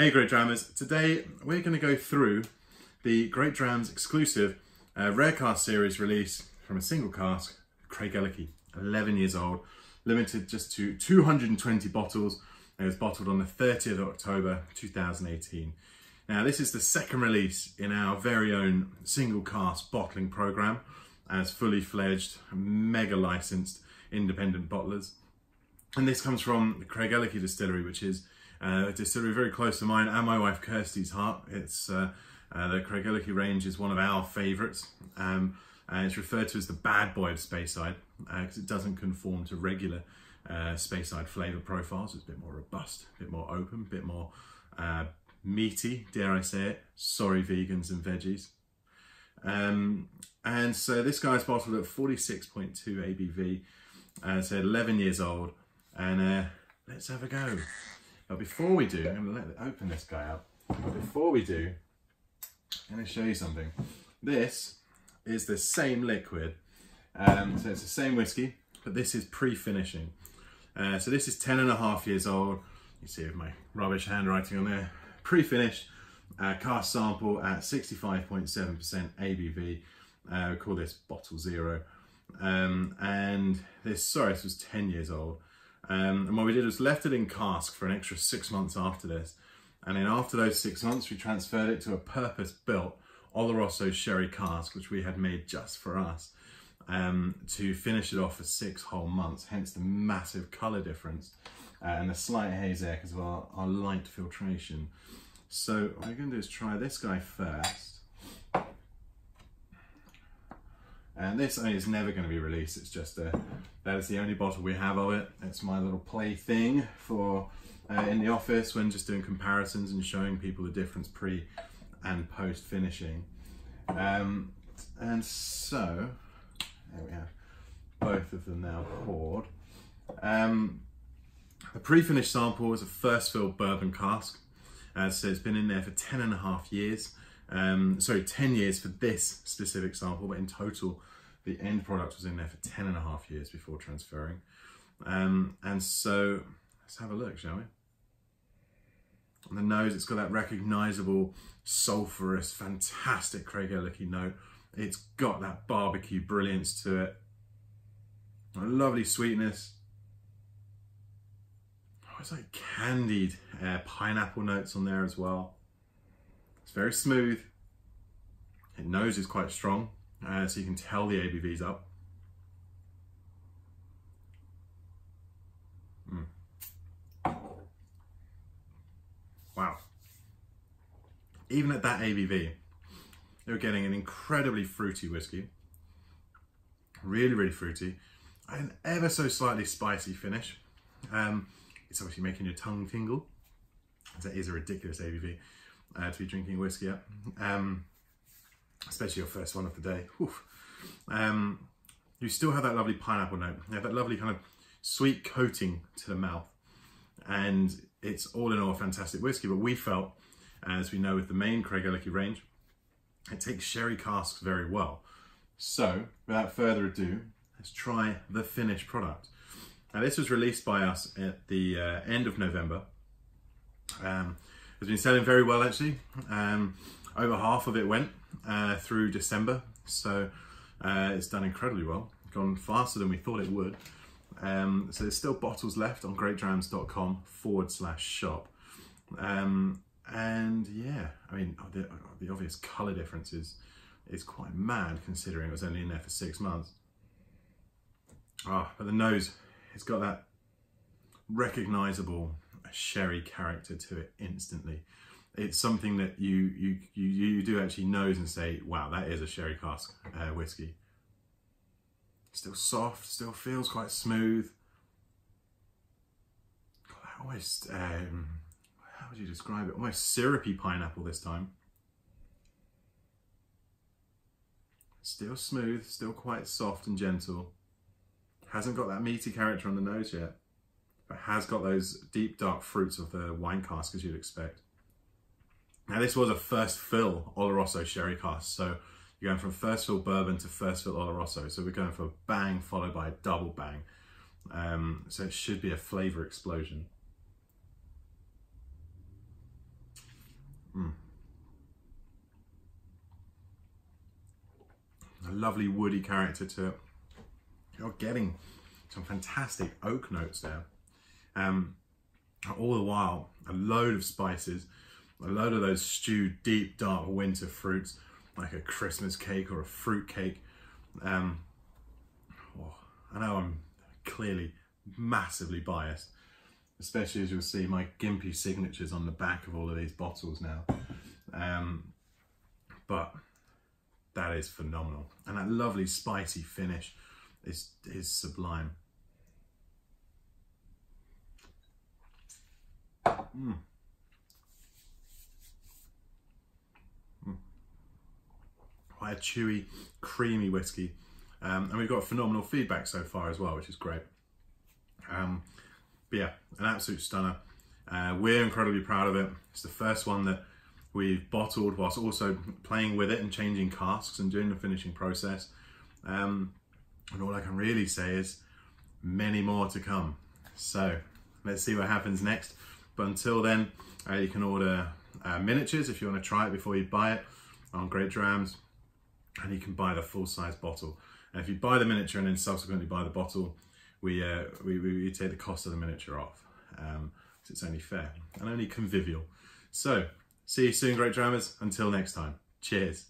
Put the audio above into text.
Hey GreatDrams, today we're going to go through the GreatDrams exclusive Rare Cask Series release from a single cask, Craigellachie, 11 years old, limited just to 220 bottles. It was bottled on the 30th of October 2018. Now this is the second release in our very own single cask bottling program as fully fledged, mega licensed independent bottlers. And this comes from the Craigellachie distillery, which is a distillery very close to mine and my wife Kirsty's heart. It's the Craigellachie range is one of our favourites, and it's referred to as the bad boy of Speyside because it doesn't conform to regular Speyside flavour profiles. It's a bit more robust, a bit more open, a bit more meaty, dare I say it. Sorry vegans and veggies. And so this guy's bottled at 46.2 ABV, so 11 years old, and let's have a go. But before we do, I'm going to open this guy up. But before we do, I'm going to show you something. This is the same liquid. So it's the same whiskey, but this is pre-finishing. So this is 10.5 years old. You see with my rubbish handwriting on there. Pre-finished, cask sample at 65.7% ABV. We call this bottle zero. And this was 10 years old. And what we did was left it in cask for an extra 6 months after this. And then after those 6 months, we transferred it to a purpose-built Oloroso Sherry Cask, which we had made just for us, to finish it off for 6 whole months, hence the massive colour difference and the slight haze there because of our light filtration. So what we're going to do is try this guy first. And this is never going to be released. It's just that is the only bottle we have of it. It's my little play thing for in the office when just doing comparisons and showing people the difference pre and post finishing. And so there we have both of them now poured. The pre-finished sample is a first fill bourbon cask. So it's been in there for 10.5 years. Sorry, 10 years for this specific sample, but in total, the end product was in there for 10.5 years before transferring. And so let's have a look, shall we? On the nose, it's got that recognizable, sulphurous, fantastic Craigellachie note. It's got that barbecue brilliance to it. A lovely sweetness. Oh, it's like candied pineapple notes on there as well. It's very smooth. It nose is quite strong, so you can tell the ABV's up. Wow. Even at that ABV, you're getting an incredibly fruity whiskey. Really, really fruity. An ever so slightly spicy finish. It's obviously making your tongue tingle. That is a ridiculous ABV. To be drinking whiskey at, especially your first one of the day. You still have that lovely pineapple note. You have that lovely kind of sweet coating to the mouth, and it's all in all a fantastic whiskey. But we felt, as we know with the main Craigellachie range, it takes sherry casks very well. So without further ado, let's try the finished product. Now this was released by us at the end of November. It's been selling very well actually. Over half of it went through December, so it's done incredibly well. Gone faster than we thought it would. So there's still bottles left on greatdrams.com/shop. And yeah, I mean the obvious colour difference is quite mad considering it was only in there for 6 months. But the nose, it's got that recognisable sherry character to it instantly. It's something that you do actually nose and say, wow, that is a sherry cask whiskey. Still soft, still feels quite smooth. Got that almost, how would you describe it? Almost syrupy pineapple this time. Still smooth, still quite soft and gentle. Hasn't got that meaty character on the nose yet, but has got those deep dark fruits of the wine cask as you'd expect. Now this was a first fill Oloroso Sherry Cask, so you're going from first fill bourbon to first fill Oloroso, so we're going for a bang followed by a double bang. So it should be a flavour explosion. A lovely woody character to it. You're getting some fantastic oak notes there. All the while, a load of spices, a load of those stewed deep dark winter fruits, like a Christmas cake or a fruit cake. I know I'm clearly massively biased, especially as you'll see my gimpy signatures on the back of all of these bottles now. But that is phenomenal. And that lovely spicy finish is sublime. Quite a chewy, creamy whiskey. And we've got phenomenal feedback so far as well, which is great. But yeah, an absolute stunner. We're incredibly proud of it. It's the first one that we've bottled whilst also playing with it and changing casks and doing the finishing process. And all I can really say is many more to come. So let's see what happens next. But until then, you can order miniatures if you want to try it before you buy it on GreatDrams, and you can buy the full-size bottle. And if you buy the miniature and then subsequently buy the bottle, we take the cost of the miniature off. So it's only fair and only convivial. So see you soon, GreatDrammers. Until next time, cheers.